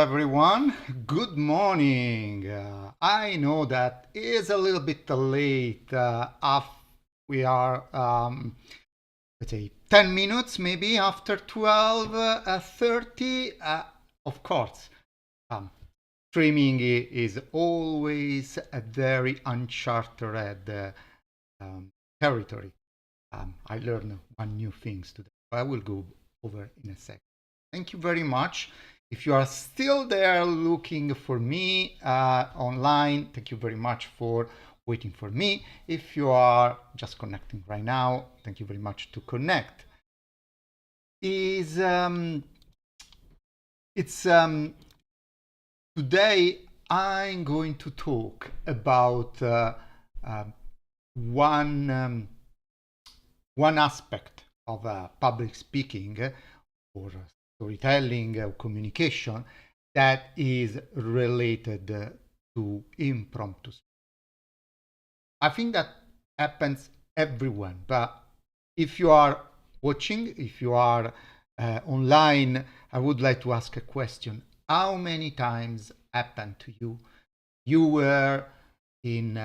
everyone. Good morning. I know that is a little bit late. We are, let's say, 10 minutes maybe after 12:30. Of course, um, streaming is always a very uncharted territory. I learned one new things today. I will go over in a second. Thank you very much. If you are still there looking for me online, thank you very much for waiting for me. If you are just connecting right now, thank you very much to connect. Today I'm going to talk about one aspect of public speaking or storytelling or communication that is related to impromptu speech. I think that happens everywhere, but if you are watching, if you are online, I would like to ask a question. How many times happened to you? You were in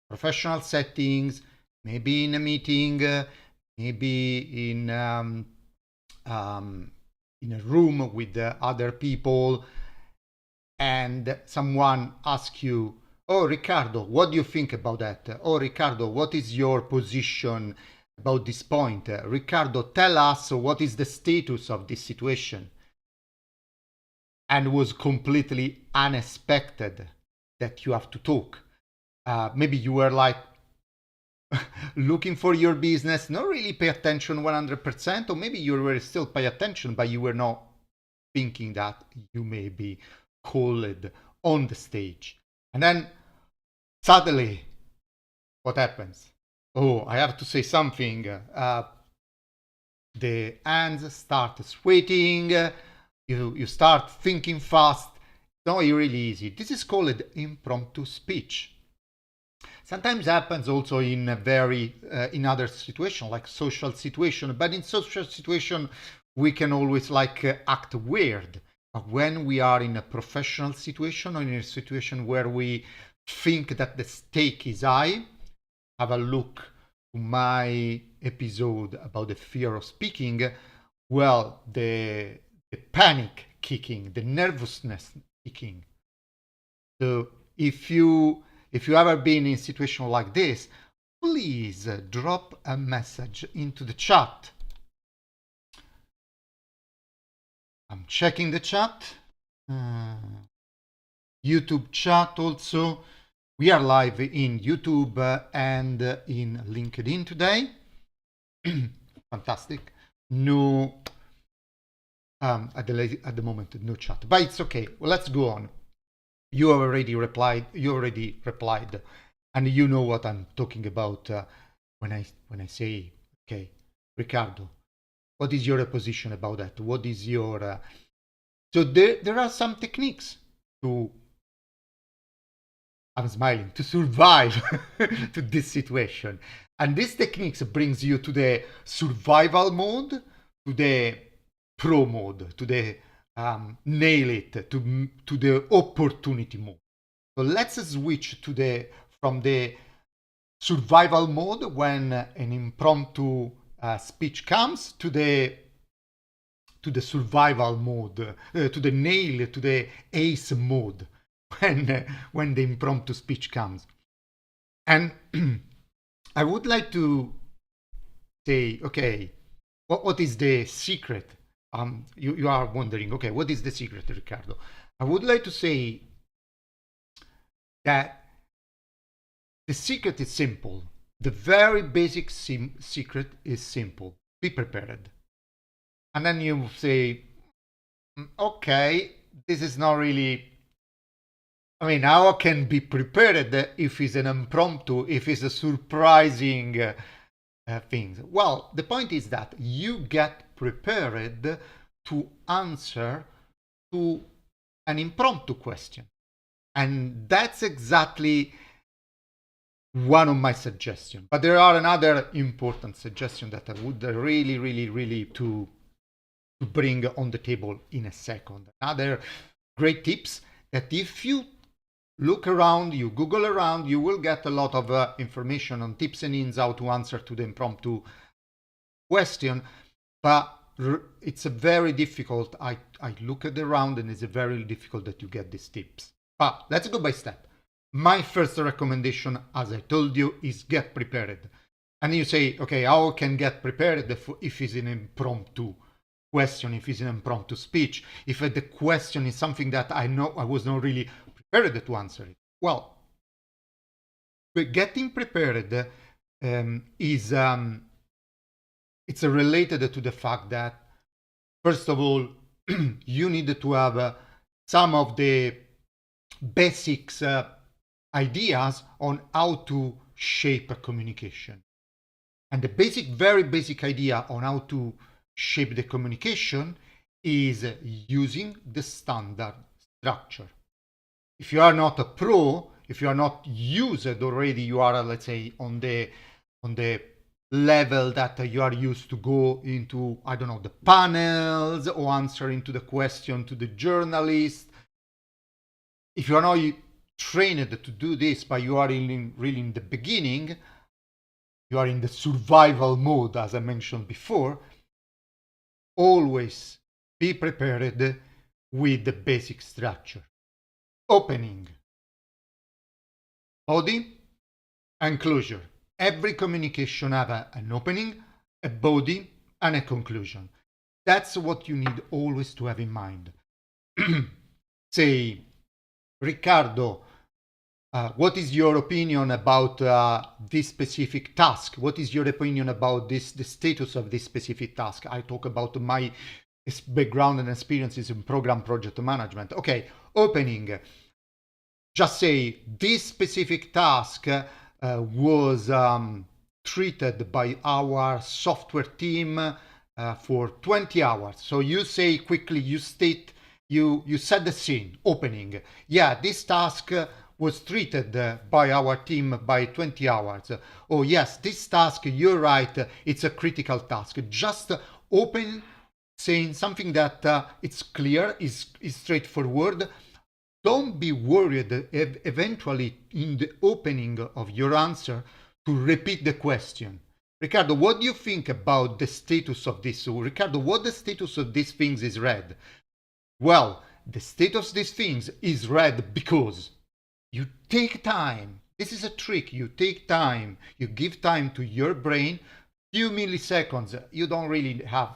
professional settings, maybe in a meeting, maybe in a room with other people, and someone asks you, "Oh, Riccardo, what do you think about that? Oh, Riccardo, what is your position about this point? Riccardo, tell us what is the status of this situation." And was completely unexpected that you have to talk. Maybe you were like looking for your business, not really pay attention 100%, or maybe you were still pay attention, but you were not thinking that you may be called on the stage. And then suddenly, what happens? Oh, I have to say something. The hands start sweating. You start thinking fast. It's not really easy. This is called impromptu speech. Sometimes happens also in in other situations, like social situation. But in social situation, we can always act weird. But when we are in a professional situation or in a situation where we think that the stake is high, have a look to my episode about the fear of speaking. Well, the panic kicking, the nervousness kicking. So if you ever been in a situation like this, please drop a message into the chat. I'm checking the chat. YouTube chat also. We are live in YouTube and in LinkedIn today. Fantastic. No, at the moment, no chat, but it's okay. Well, let's go on. You already replied, and you know what I'm talking about when I say, okay, Riccardo, what is your position about that? What is your... So there are some techniques to... I'm smiling, to survive to this situation. And these techniques brings you to the survival mode, to the pro mode, to the nail it, to the opportunity mode. So let's switch from the survival mode when an impromptu speech comes to the survival mode, to the nail, to the ace mode when the impromptu speech comes. And I would like to say, okay, what is the secret? You are wondering, okay, what is the secret, Riccardo? I would like to say that the secret is simple. The very basic secret is simple. Be prepared. And then you say, okay, this is not really... I mean, how can be prepared if it's an impromptu, if it's a surprising thing? Well, the point is that you get prepared to answer to an impromptu question. And that's exactly one of my suggestions. But there are another important suggestion that I would really to bring on the table in a second. Another great tips that if you look around, you Google around, you will get a lot of information on tips and hints how to answer to the impromptu question. But it's a very difficult. I look at around and it's a very difficult that you get these tips. But let's go by step. My first recommendation, as I told you, is get prepared. And you say, okay, how can get prepared if it's an impromptu question, if it's an impromptu speech, if the question is something that I know I was not really prepared to answer it? Well, getting prepared is it's related to the fact that, first of all, you need to have some of the basics ideas on how to shape a communication. And the very basic idea on how to shape the communication is using the standard structure. If you are not a pro, if you are not used already, you are, let's say, on the level that you are used to go into, I don't know, the panels or answering to the question to the journalist. If you are not trained to do this, but you are really in the beginning, you are in the survival mode, as I mentioned before, always be prepared with the basic structure. Opening, body, and closure. Every communication have an opening, a body, and a conclusion. That's what you need always to have in mind. Say, Riccardo, what is your opinion about this specific task? What is your opinion about the status of this specific task? I talk about my background and experiences in program project management. Okay, opening. Just say this specific task was treated by our software team for 20 hours. So you say quickly, you state, you set the scene, opening. Yeah, this task was treated by our team by 20 hours. Oh yes, this task, you're right, it's a critical task. Just open, saying something that it's clear, is straightforward. Don't be worried eventually in the opening of your answer to repeat the question. Riccardo, what do you think about the status of this? So, Riccardo, what the status of these things is red? Well, the status of these things is red because you take time. This is a trick. You take time. You give time to your brain. Few milliseconds. You don't really have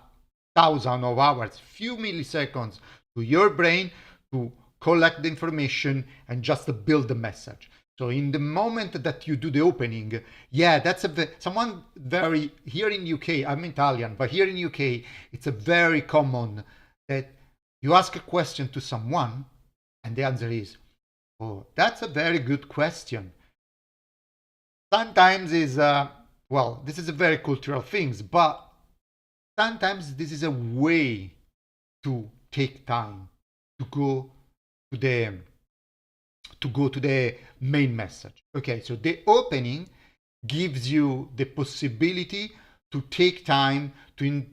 thousands of hours. Few milliseconds to your brain to collect the information and just build the message. So in the moment that you do the opening, yeah, that's someone very, here in UK, I'm Italian, but here in UK, it's a very common that you ask a question to someone and the answer is, oh, that's a very good question. Sometimes is, well, this is a very cultural thing, but sometimes this is a way to take time to go to the main message. Okay, so the opening gives you the possibility to take time to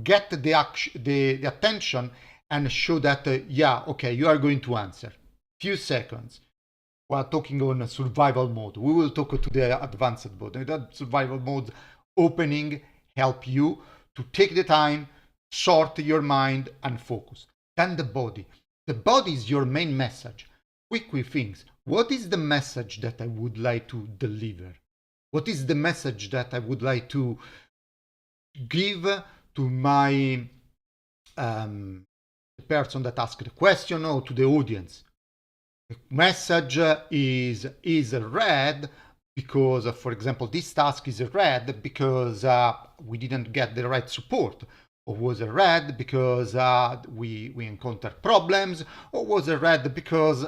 get the attention and show that yeah, okay, you are going to answer. Few seconds. While talking on survival mode, we will talk to the advanced mode. In that survival mode, opening help you to take the time, sort your mind, and focus. Then the body. The body is your main message. Quick things. What is the message that I would like to deliver? What is the message that I would like to give to my the person that asked the question or to the audience? The message is red because, for example, this task is red because we didn't get the right support. Or was it red because we encountered problems? Or was it red because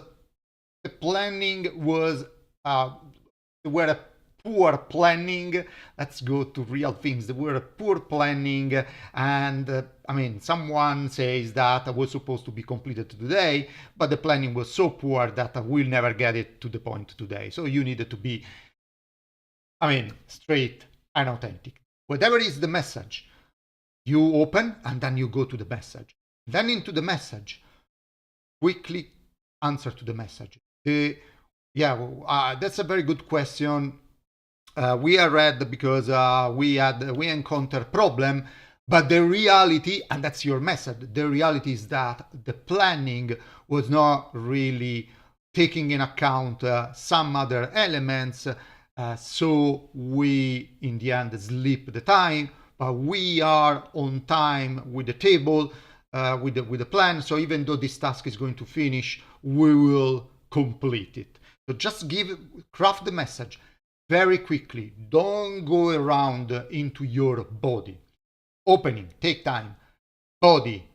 the planning was there were a poor planning? Let's go to real things. There were a poor planning, and I mean, someone says that was supposed to be completed today, but the planning was so poor that we'll never get it to the point today. So you needed to be, I mean, straight and authentic. Whatever is the message, you open and then you go to the message. Then into the message, quickly answer to the message. That's a very good question. We are red because we encounter problem, but the reality, and that's your message, the reality is that the planning was not really taking in account some other elements, so we in the end slip the time, but we are on time with the table, with the plan. So even though this task is going to finish, we will complete it. So just craft the message very quickly. Don't go around into your body. Opening, take time. Body,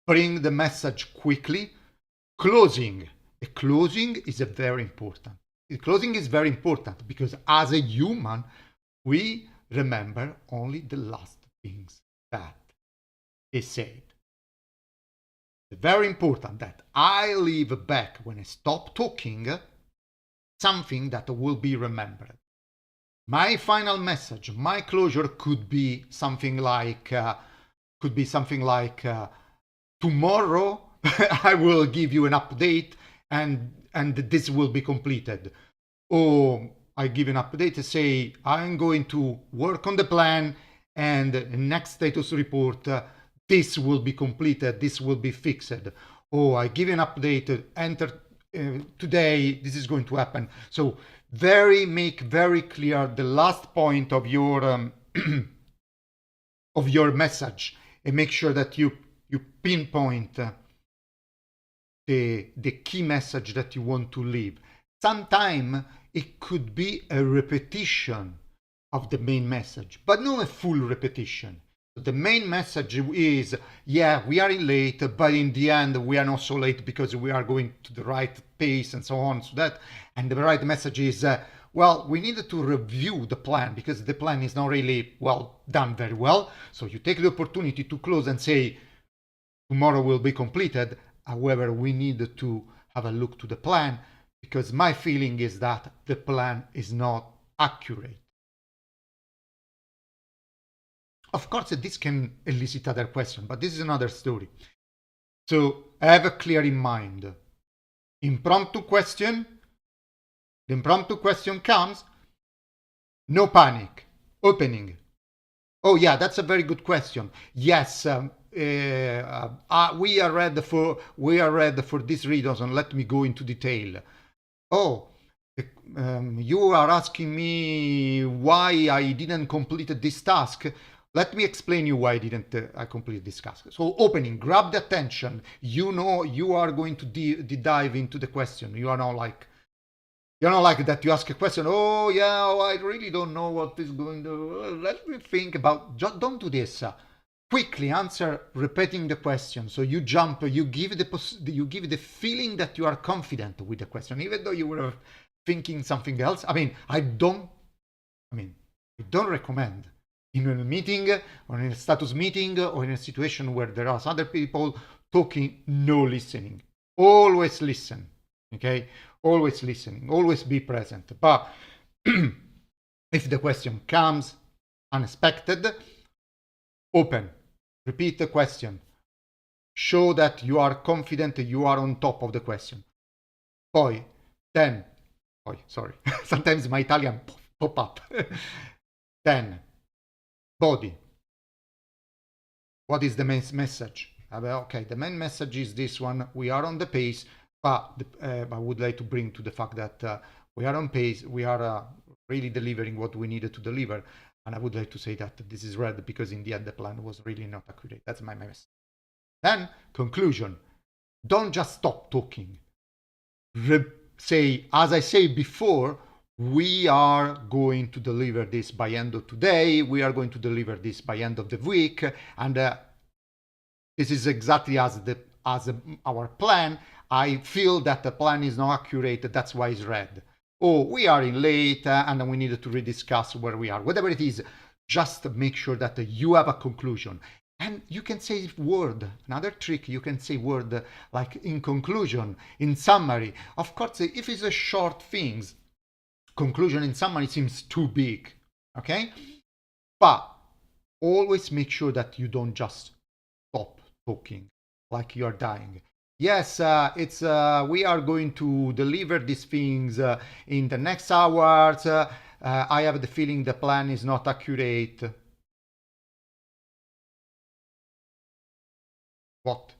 bring the message quickly. Closing. A closing is very important. The closing is very important because as a human, we remember only the last things that is said. It's very important that I leave back when I stop talking something that will be remembered. My final message, my closure could be something like tomorrow I will give you an update and this will be completed. Or I give an update to say I'm going to work on the plan and next status report this will be completed, this will be fixed. Or I give an update, enter today, this is going to happen. So make very clear the last point of your of your message and make sure that you pinpoint the key message that you want to leave. Sometimes it could be a repetition of the main message, but not a full repetition. The main message is, yeah, we are late, but in the end we are not so late because we are going to the right pace and so on. So that, and the right message is, well, we needed to review the plan because the plan is not really done very well. So you take the opportunity to close and say, tomorrow will be completed. However, we need to have a look to the plan because my feeling is that the plan is not accurate. Of course, this can elicit other questions, but this is another story. So have a clear in mind. Impromptu question. The impromptu question comes. No panic. Opening. Oh yeah, that's a very good question. Yes, we are ready for this reason. Let me go into detail. Oh, you are asking me why I didn't complete this task. Let me explain you why I didn't complete this task. So opening, grab the attention. You know you are going to dive into the question. You're not like that you ask a question, oh yeah, I really don't know what is going to, let me think about, just don't do this. Quickly answer, repeating the question. So you jump, you give the feeling that you are confident with the question, even though you were thinking something else. I don't recommend in a meeting or in a status meeting or in a situation where there are other people talking, no listening. Always listen, okay? Always listening, always be present. But if the question comes unexpected, open, repeat the question, show that you are confident, you are on top of the question. Sorry, sometimes my Italian pop up. Then, body. What is the main message? Okay, the main message is this one. We are on the pace, but I would like to bring to the fact that we are on pace. We are really delivering what we needed to deliver. And I would like to say that this is red because in the end, the plan was really not accurate. That's my message. Then, conclusion. Don't just stop talking. Say, as I said before, we are going to deliver this by end of today. We are going to deliver this by end of the week. And this is exactly as our plan. I feel that the plan is not accurate. That's why it's red. Oh, we are in late and we need to rediscuss where we are. Whatever it is, just make sure that you have a conclusion. And you can say word. Another trick, you can say word like in conclusion, in summary. Of course, if it's a short things, conclusion in summary seems too big, okay? But always make sure that you don't just stop talking like you're dying. Yes, it's we are going to deliver these things in the next hours. I have the feeling the plan is not accurate. What?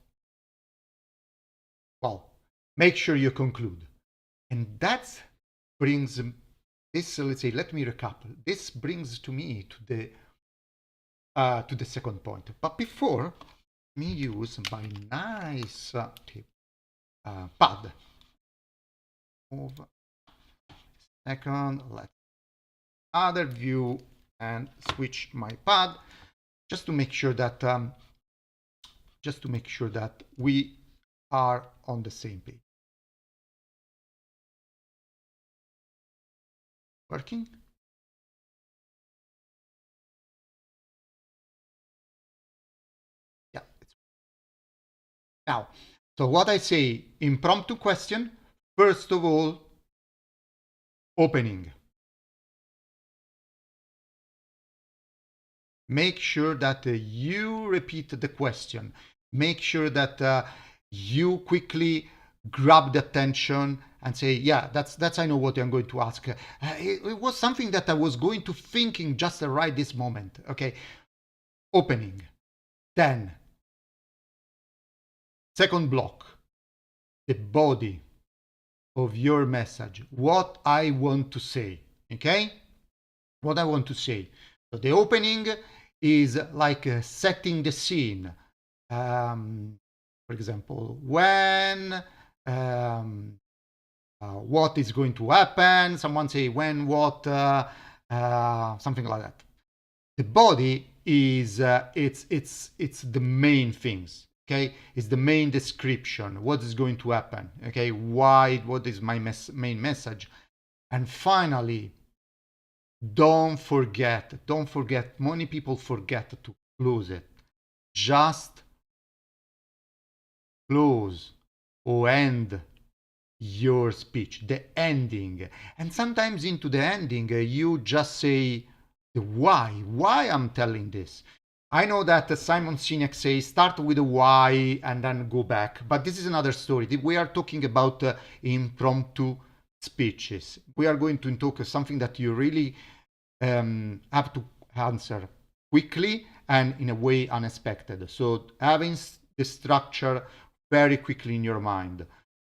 Well, make sure you conclude. And that brings this, let's say, let me recap. This brings to me to the second point. But before, let me use my nice pad. Move second, let's other view and switch my pad just to make sure that we are on the same page. Working? Yeah. Now, so what I say, impromptu question, first of all, opening. Make sure that you repeat the question. Make sure that you quickly grab the attention and say, yeah, that's I know what I'm going to ask. It was something that I was going to thinking just right this moment. Okay, opening. Then, second block, the body of your message. What I want to say. Okay, what I want to say. So the opening is like setting the scene. For example, when, what is going to happen. Someone say when, what, something like that. The body is it's the main things. Okay, it's the main description. What is going to happen? Okay, why? What is my main message? And finally, don't forget. Many people forget to close it. Just close or end your speech, the ending. And sometimes into the ending, you just say the why I'm telling this. I know that Simon Sinek says start with a why and then go back, but this is another story. We are talking about impromptu speeches. We are going to talk something that you really have to answer quickly and in a way unexpected. So having the structure very quickly in your mind.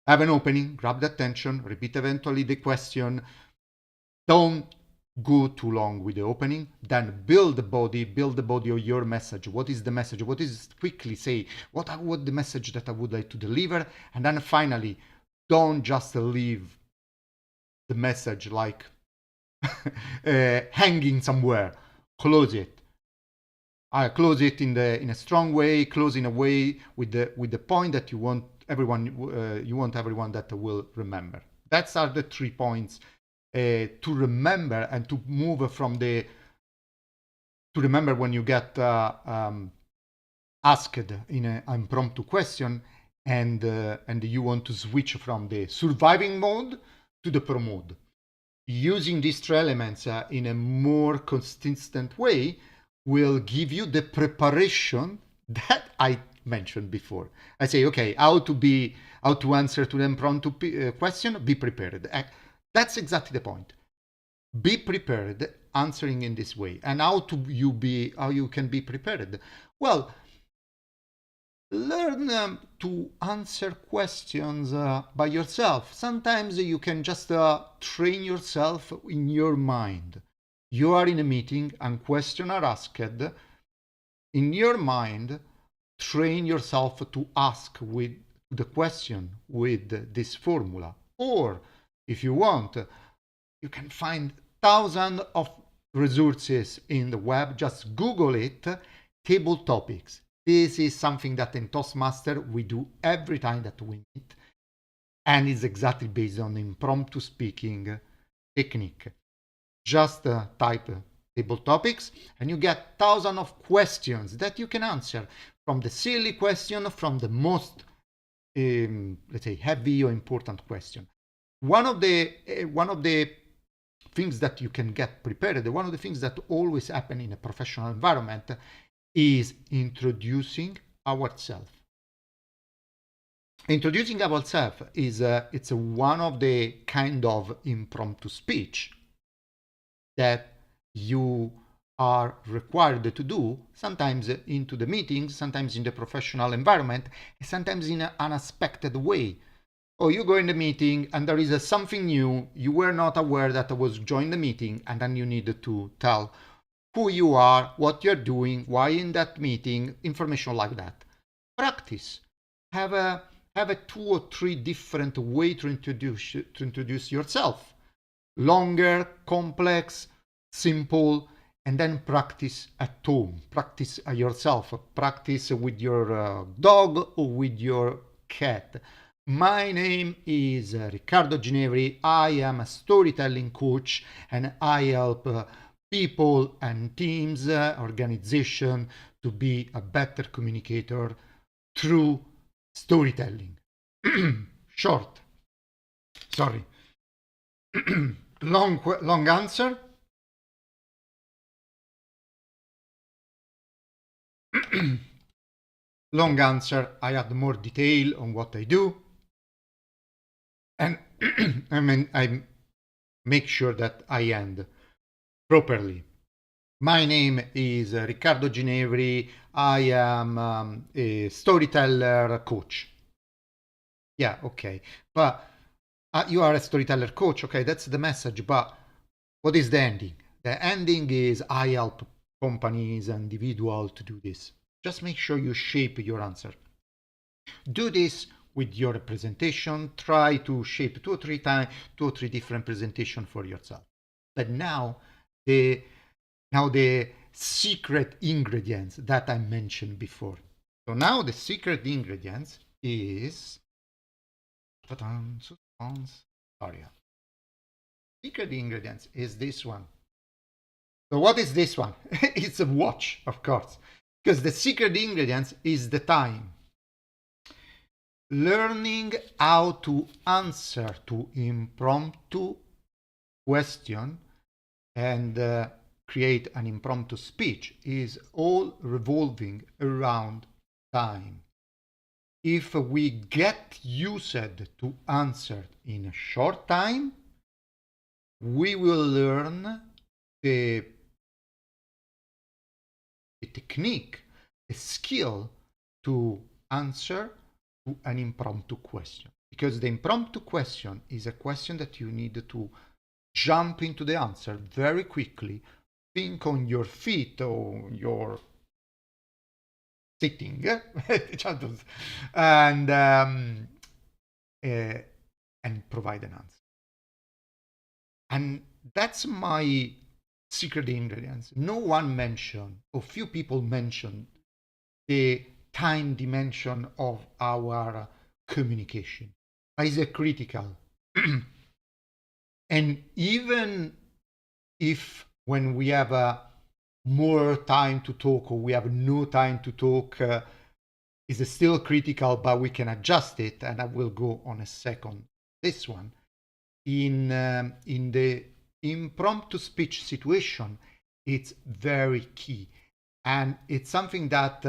Have an opening, grab the attention, repeat eventually the question. Don't go too long with the opening. Then build the body of your message. What is the message? What is quickly say? What the message that I would like to deliver? And then finally, don't just leave the message like hanging somewhere. Close it. I close it in a strong way. Close in a way with the point that you want everyone that will remember. That's are the 3 points to remember and to move from to remember when you get asked in an impromptu question and you want to switch from the surviving mode to the pro mode. Using these 3 elements in a more consistent way will give you the preparation that I mentioned before. I say, okay, how to answer to the impromptu question, be prepared. That's exactly the point. Be prepared, answering in this way. And how you can be prepared? Well, learn to answer questions by yourself. Sometimes you can just train yourself in your mind. You are in a meeting and questions are asked. In your mind, train yourself to ask with the question with this formula. Or if you want, you can find thousands of resources in the web. Just Google it, table topics. This is something that in Toastmaster we do every time that we meet, and it's exactly based on impromptu speaking technique. Just type table topics and you get thousands of questions that you can answer, from the silly question, from the most let's say heavy or important question. One of the things that you can get prepared, one of the things that always happen in a professional environment is introducing ourselves. Introducing ourselves is it's one of the kind of impromptu speech that you are required to do, sometimes into the meetings, sometimes in the professional environment, sometimes in an unexpected way. Or you go in the meeting and there is something new, you were not aware that I was joining the meeting, and then you need to tell who you are, what you're doing, why in that meeting, information like that. Practice. Have a 2 or 3 different way to introduce yourself. Longer, complex, simple, and then practice at home. Practice yourself. Practice with your dog or with your cat. My name is Riccardo Ginevri. I am a storytelling coach and I help people and teams, organization to be a better communicator through storytelling. Short. Sorry. long answer. Long answer. I add more detail on what I do, and I make sure that I end properly. My name is Riccardo Ginevri. I am a storyteller coach. Yeah, okay. But you are a storyteller coach. Okay, that's the message. But what is the ending? The ending is I help companies and individuals to do this. Just make sure you shape your answer. Do this with your presentation. Try to shape 2 or 3 different presentations for yourself. But now the secret ingredients that I mentioned before. So now the secret ingredients is sorry. Secret ingredients is this one. So what is this one? It's a watch, of course, because the secret ingredients is the time. Learning how to answer to impromptu question and create an impromptu speech is all revolving around time. If we get used to answer in a short time, we will learn the technique, the skill to answer to an impromptu question. Because the impromptu question is a question that you need to jump into the answer very quickly, think on your feet or your sitting, and provide an answer. And that's my secret ingredients. No one mentioned, or few people mentioned, the time dimension of our communication. Is it critical? And even if when we have more time to talk or we have no time to talk, is still critical, but we can adjust it, and I will go on a second this one. In the impromptu speech situation, it's very key, and it's something that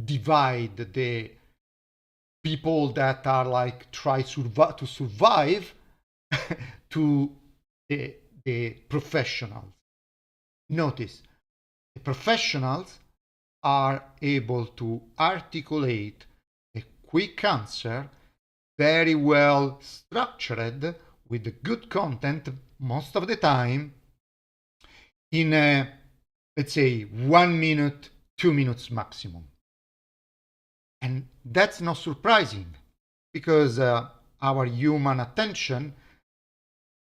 divide the people that are like try to survive to the professionals. Notice, the professionals are able to articulate a quick answer, very well structured, with good content most of the time, in let's say 1 minute, 2 minutes maximum. And that's not surprising, because our human attention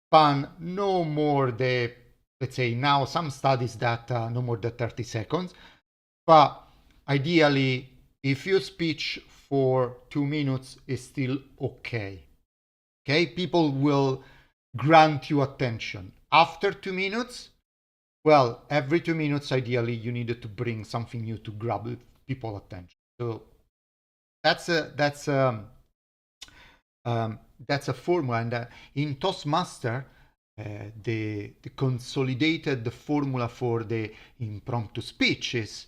span no more the, let's say now some studies that no more than 30 seconds, but ideally if you speech for 2 minutes is still okay. Okay, people will grant you attention. After 2 minutes, well, every 2 minutes ideally you needed to bring something new to grab people's attention. So that's a formula, and in Toastmaster, the consolidated formula for the impromptu speech is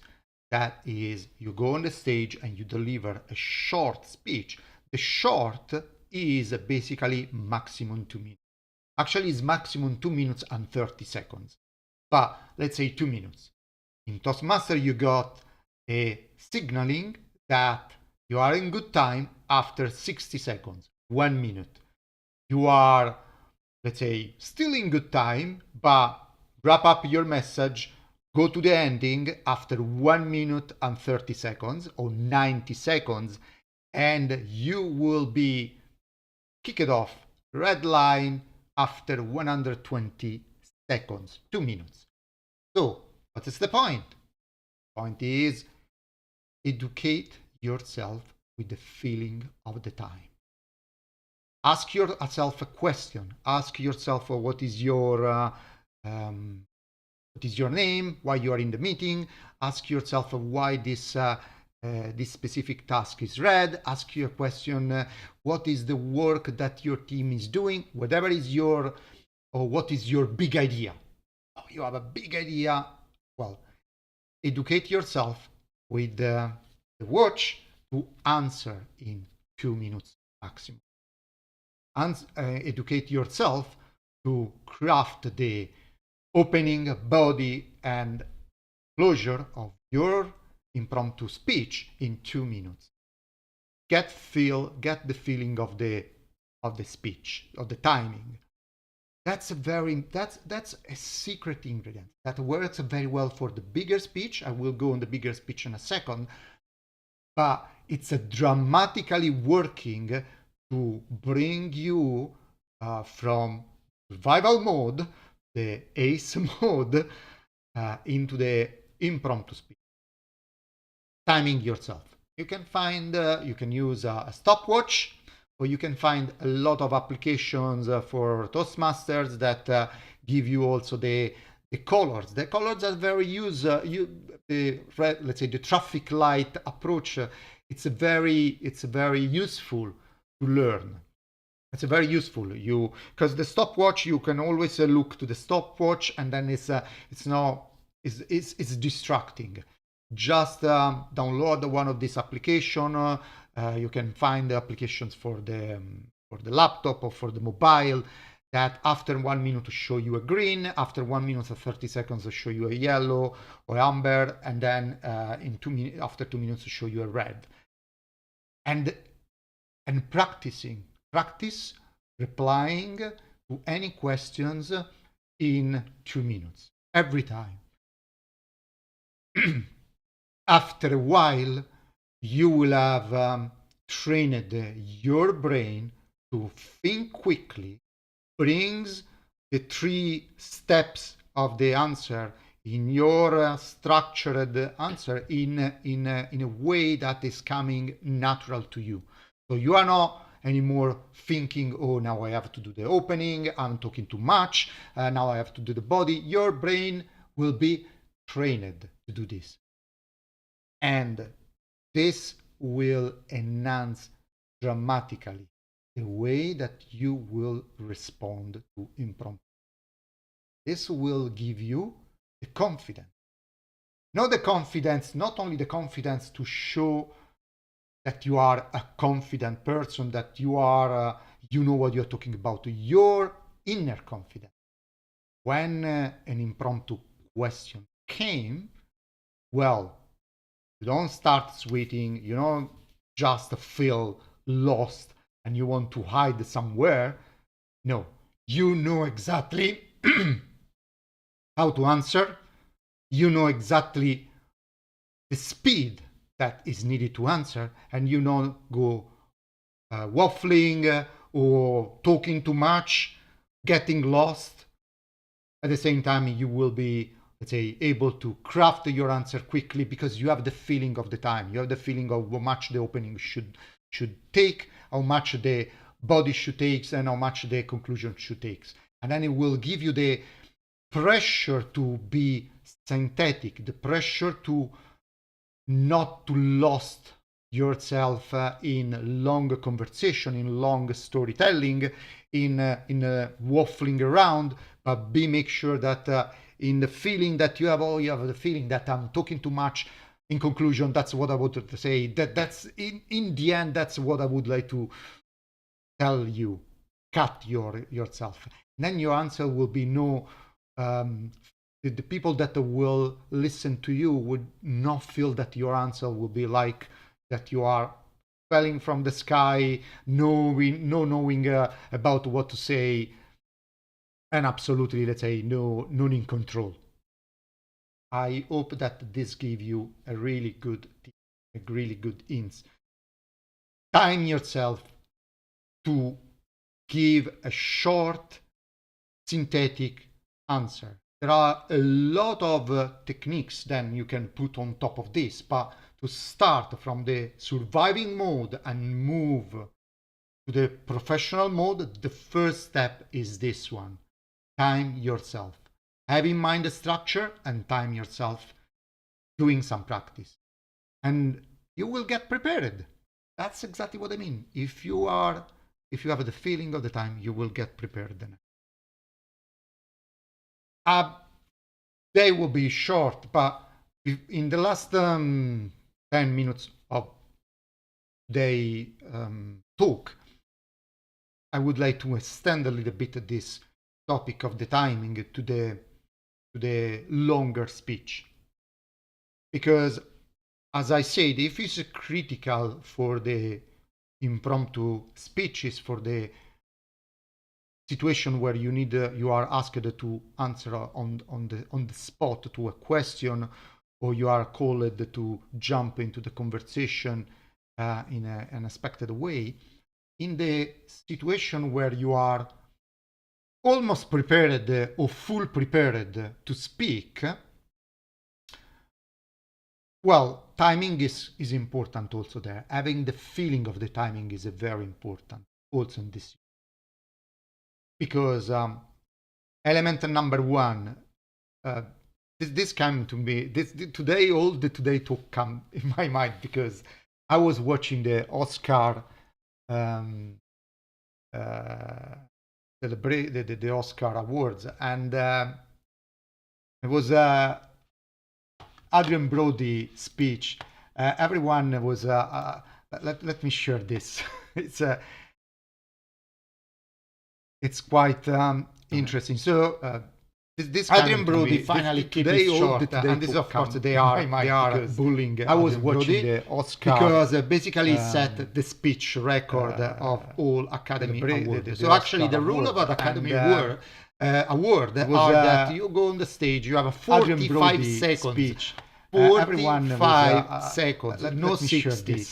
That is, you go on the stage and you deliver a short speech. The short is basically maximum 2 minutes. Actually, it's maximum 2 minutes and 30 seconds. But let's say 2 minutes. In Toastmaster, you got a signaling that you are in good time after 60 seconds, 1 minute. You are, let's say, still in good time, but wrap up your message, go to the ending after 1 minute and 30 seconds or 90 seconds, and you will be kicked off, red line, after 120 seconds, 2 minutes. So, what is the point? The point is educate yourself with the feeling of the time. Ask yourself a question. Ask yourself what is your name, why you are in the meeting. Ask yourself why this specific task is red. Ask your question, what is the work that your team is doing, whatever is your, or what is your big idea. Oh, you have a big idea. Well, educate yourself with the watch to answer in 2 minutes maximum. And educate yourself to craft the opening, body, and closure of your impromptu speech in 2 minutes. Get the feeling of the speech, of the timing. That's a secret ingredient that works very well for the bigger speech. I will go on the bigger speech in a second, but it's a dramatically working to bring you from survival mode, the ace mode, into the impromptu speech. Timing yourself. You can use a stopwatch, or you can find a lot of applications for Toastmasters that give you also the colors. The colors are very let's say the traffic light approach. It's very useful to learn. It's very useful. Because the stopwatch, you can always look to the stopwatch, and then it's distracting. Just download one of these applications. You can find the applications for the laptop or for the mobile that after 1 minute to show you a green, after 1 minute and 30 seconds to show you a yellow or amber, and then after 2 minutes to show you a red. And practice replying to any questions in 2 minutes every time. After a while, you will have trained your brain to think quickly, brings the 3 steps of the answer in your structured answer in a way that is coming natural to you. So you are not anymore thinking, oh, now I have to do the opening, I'm talking too much, now I have to do the body. Your brain will be trained to do this. And this will enhance dramatically the way that you will respond to impromptu. This will give you the confidence. Not only the confidence to show that you are a confident person, that you are, you know what you're talking about, your inner confidence. When an impromptu question came, well, you don't start sweating, you don't just feel lost and you want to hide somewhere. No, you know exactly how to answer. You know exactly the speed that is needed to answer, and you don't go waffling or talking too much, getting lost. At the same time, you will be, let's say, able to craft your answer quickly because you have the feeling of the time. You have the feeling of how much the opening should take, how much the body should take, and how much the conclusion should take. And then it will give you the pressure to be synthetic, the pressure to not to lost yourself in long conversation, in long storytelling, in waffling around, but make sure that in the feeling that you have the feeling that I'm talking too much, in conclusion, that's what I wanted to say. That's in the end, that's what I would like to tell you. Cut yourself. Then your answer will be no. The people that will listen to you would not feel that your answer will be like that you are falling from the sky, knowing about what to say, and absolutely, let's say, none in control. I hope that this gives you a really good hints. Time yourself to give a short, synthetic answer. There are a lot of techniques then you can put on top of this, but to start from the surviving mode and move to the professional mode, the first step is this one. Time yourself. Have in mind the structure and time yourself doing some practice. And you will get prepared. That's exactly what I mean. If you have the feeling of the time, you will get prepared. They will be short, but in the last 10 minutes of the talk, I would like to extend a little bit this topic of the timing to the longer speech. Because, as I said, if it's critical for the impromptu speeches, for the situation where you are asked to answer on the spot to a question, or you are called to jump into the conversation in an unexpected way, in the situation where you are almost prepared or full prepared to speak, well, timing is important also there. Having the feeling of the timing is very important also in this. Because element number one, this came to me, today, all the today talk come in my mind because I was watching the Oscar, the Oscar Awards, and it was Adrian Brody speech. Everyone was, let me share this. It's quite interesting. So this Adrian Brody finally keep it short, and this of course they are bullying. I was watching the Oscar because basically set the speech record of all Academy Awards. So actually the rule of an Academy Award are that you go on the stage, you have a 45 second speech. 45 seconds, no 60.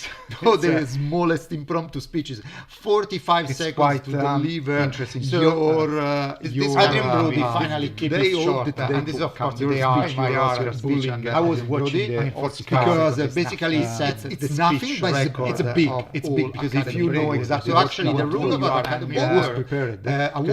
No, the smallest impromptu speeches. 45 seconds to deliver interesting. Your Adrian Brody finally keep it short, and this of course they are bullying. I was watching the Oscar because basically it's nothing, but it's big. It's big because if you know exactly. So actually the rule of an Academy Award are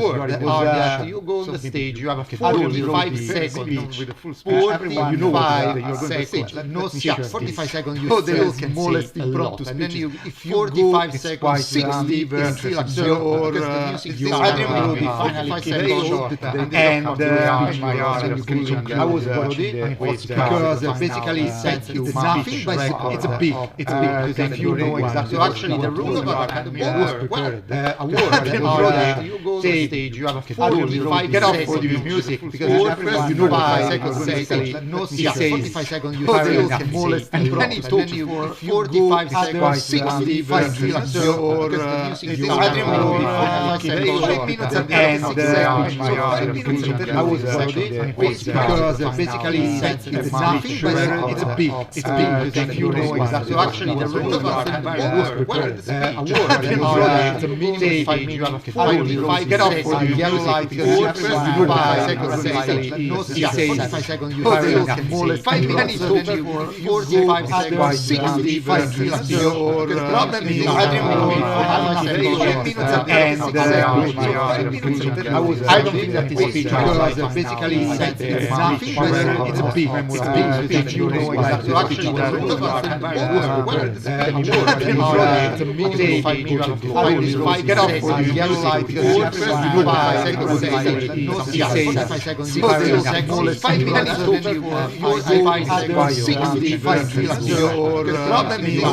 that you go on the stage, you have a 45 second with a full speech. 45 seconds, no 45 seconds. You the smallest impromptu speech, and then if 45 seconds, 60 is still absurd because the music is Adrian Brody, 45 seconds short, and I was watching the because basically it's nothing, but it's big. It's big because if you know exactly. So actually the rule of an Academy Award that you go on the stage, you have a 45 seconds for the music because first you know 5 seconds, basically no 45 seconds you have the smallest and then it took you 45 seconds 65 seconds or the music is Adrian Brody 5 minutes and I was watching because basically it's nothing but it's big because if you know exactly. So actually the rule of award it's a minimum 5 minutes you have a 45 get off for the yellow light because first you know 5 seconds basically no 45 seconds you have the smallest 5 minutes took you 45 seconds 65 seconds or the problem is Adrian Brody 5 minutes and I don't think that is speech because basically it's nothing but it's big if you know exactly. So actually the rule of award it's a minimum 5 minutes get off for the yellow light because first you know 5 seconds basically no 45 seconds 5 minutes took you 45 65 kilos. Your problem is I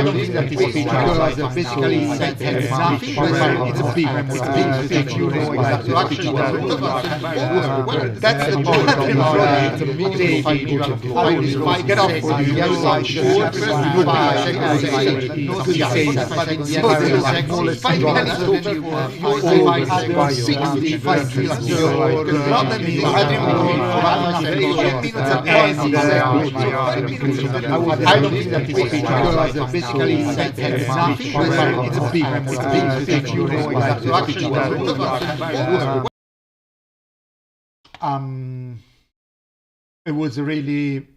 don't think that it's big because basically it's nothing, but it's big. It's big if you know exactly actually that's the point. It's a big I get off for you. Yes, I should. But in the end, 5 minutes talking for 65 kilos. Your problem is I don't think that it's big because basically it's nothing, but it's big. It's big if you know exactly actually. It was a really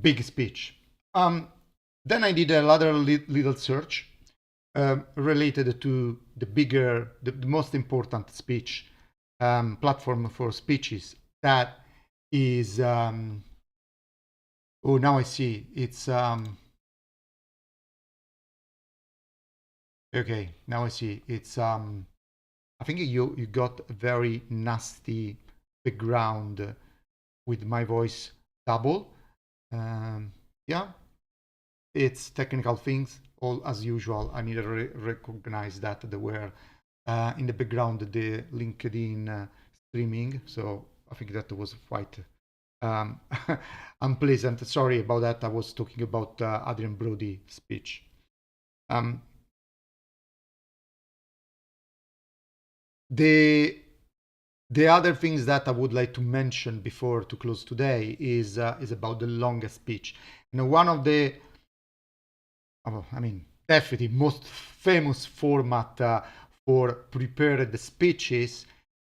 big speech. Then I did another little search related to the most important speech platform for speeches. That is, oh, now I see. It's, okay, now I see. It's, I think you got a very nasty background with my voice double. Yeah, it's technical things. All as usual, I need to recognize that there were in the background the LinkedIn streaming. So I think that was quite unpleasant. Sorry about that. I was talking about Adrian Brody's speech. The other things that I would like to mention before to close today is about the longest speech. One of the, definitely most famous format for prepared speeches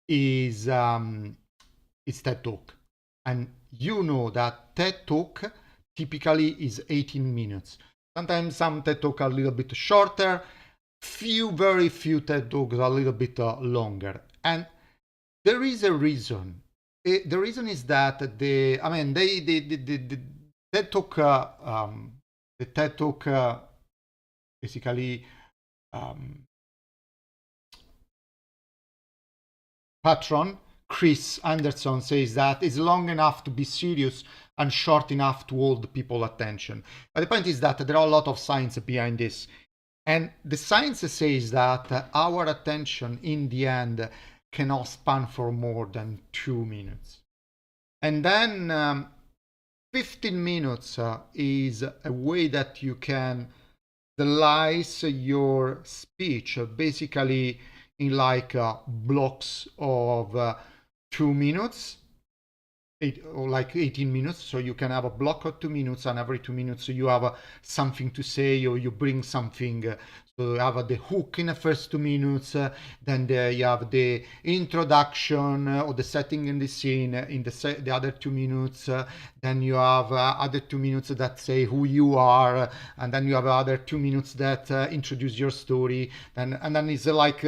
is TED Talk. And you know that TED Talk typically is 18 minutes. Sometimes some TED Talk are a little bit shorter, very few TED Talks are a little bit longer. And there is a reason. The reason is that the TED Talk, basically patron Chris Anderson says that it's long enough to be serious and short enough to hold people's attention. But the point is that there are a lot of science behind this. And the science says that our attention in the end cannot span for more than 2 minutes. And then 15 minutes is a way that you can slice your speech basically in like blocks of 2 minutes, or like 18 minutes. So you can have a block of 2 minutes, and every 2 minutes you have something to say, or you bring something. So you have the hook in the first 2 minutes, then you have the introduction or the setting in the scene in the other 2 minutes. Then you have other 2 minutes that say who you are, and then you have other 2 minutes that introduce your story. And then it's like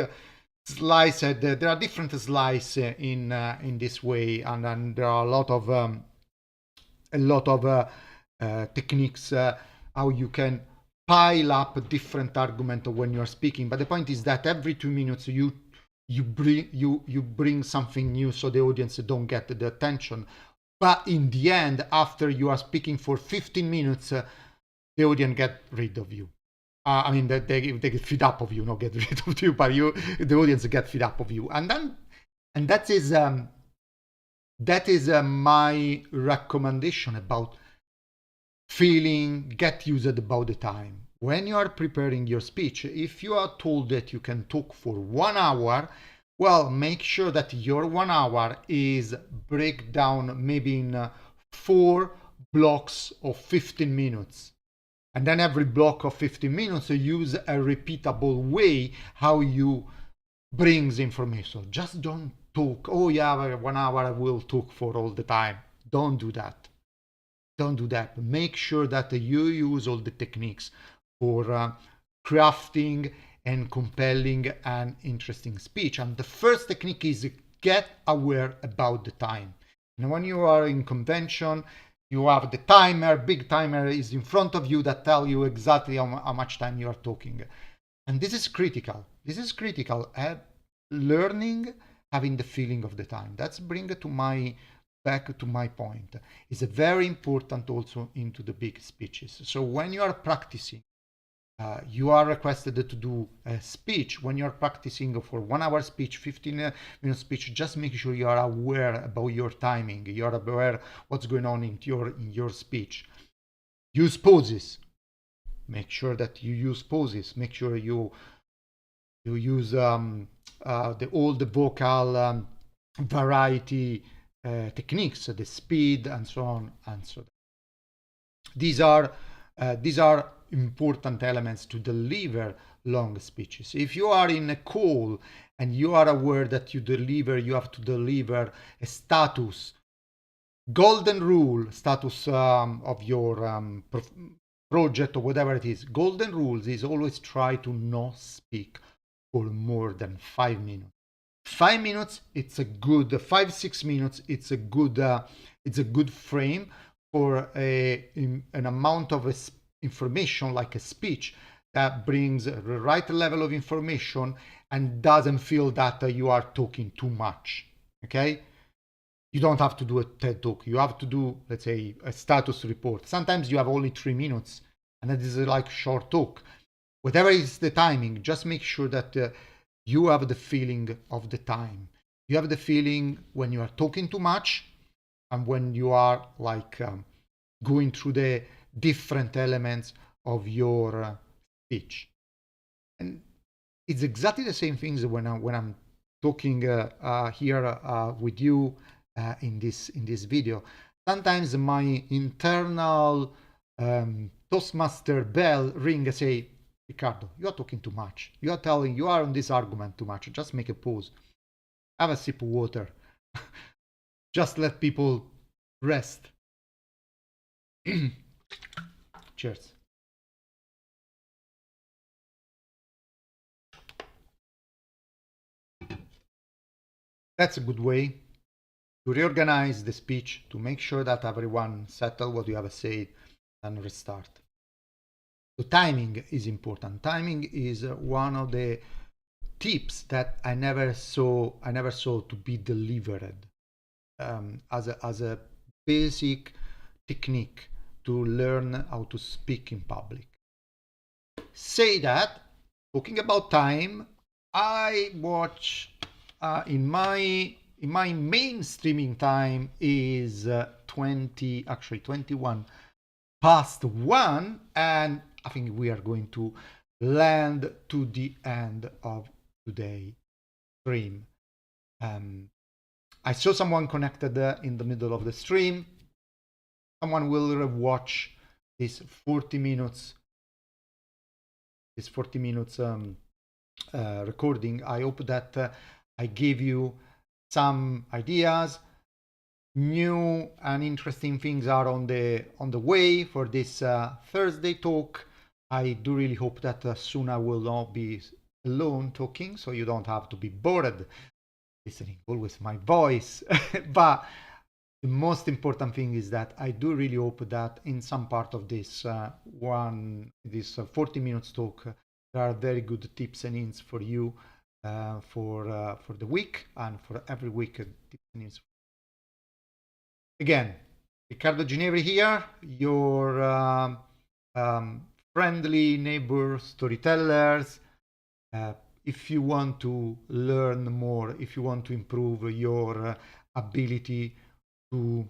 slice. There are different slices in this way, and then there are a lot of techniques how you can pile up different arguments when you are speaking. But the point is that every 2 minutes you bring something new, so the audience don't get the attention. But in the end, after you are speaking for 15 minutes, the audience get rid of you. They get fed up of you, not get rid of you, but the audience get fed up of you, and that is my recommendation about get used about the time. When you are preparing your speech, if you are told that you can talk for 1 hour, well, make sure that your 1 hour is break down maybe in 4 blocks of 15 minutes. And then every block of 15 minutes, use a repeatable way how you brings information. Just don't talk, oh yeah, 1 hour I will talk for all the time. Don't do that. Don't do that. Make sure that you use all the techniques for crafting and compelling and interesting speech. And the first technique is get aware about the time. And when you are in convention, you have the timer, big timer is in front of you that tell you exactly how much time you are talking. And this is critical. This is critical. Learning, having the feeling of the time. That's bring to my back to my point. Is very important also into the big speeches. So when you are practicing, you are requested to do a speech. When you're practicing for 1 hour speech, 15-minute speech, just make sure you are aware about your timing. You are aware what's going on in your speech. Use pauses. Make sure that you use pauses. Make sure you use all the vocal variety techniques, the speed and so on and so on. These are important elements to deliver long speeches. If you are in a call and you are aware that you have to deliver a status, golden rule status of your project or whatever it is. Golden rules is always try to not speak for more than 5 minutes. 5 minutes, it's a good 5-6 minutes. It's a good frame for an amount of information like a speech that brings the right level of information and doesn't feel that you are talking too much. Okay. You don't have to do a TED talk. You have to do, let's say, a status report. Sometimes you have only 3 minutes, and that is like short talk. Whatever is the timing, just make sure that you have the feeling of the time. You have the feeling when you are talking too much, and when you are like going through the different elements of your speech. And it's exactly the same things when I'm talking here with you in this video. Sometimes my internal Toastmaster bell ring and say, Riccardo, you are talking too much. You are on this argument too much. Just make a pause. Have a sip of water. Just let people rest. Cheers. That's a good way to reorganize the speech, to make sure that everyone settle what you have said and restart. So timing is important. Timing is one of the tips that I never saw to be delivered as a basic technique to learn how to speak in public. Say that, talking about time, I watch in my main streaming time is 21 past 1, and I think we are going to land to the end of today's stream. I saw someone connected in the middle of the stream. Someone will watch this 40 minutes recording. I hope that I gave you some ideas. New and interesting things are on the way for this Thursday talk. I do really hope that soon I will not be alone talking, so you don't have to be bored listening always my voice. But the most important thing is that I do really hope that in some part of this 40 minutes talk, there are very good tips and hints for you for the week and for every week. Tips and hints. Again, Riccardo Ginevri here, your friendly neighbor storytellers. If you want to learn more, if you want to improve your ability to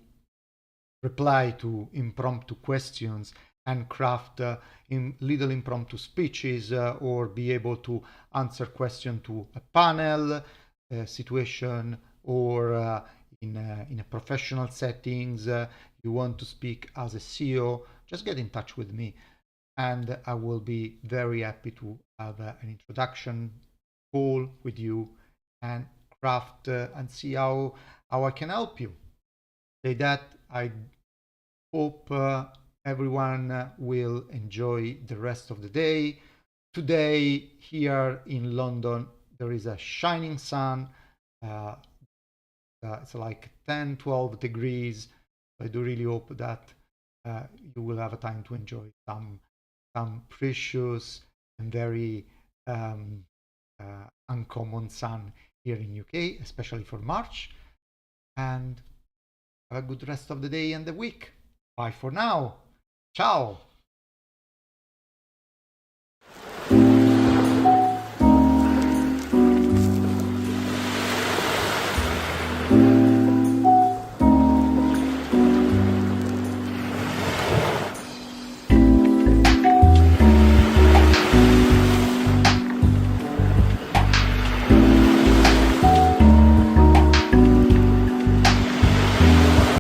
reply to impromptu questions and craft in little impromptu speeches or be able to answer questions to a panel situation or in a professional settings, you want to speak as a CEO, just get in touch with me and I will be very happy to have an introduction call with you and craft and see how I can help you. Say that I hope everyone will enjoy the rest of the day. Today here in London there is a shining sun. It's like 10-12 degrees. I do really hope that you will have a time to enjoy some precious and very um, uncommon sun here in UK, especially for March. And have a good rest of the day and the week. Bye for now. Ciao.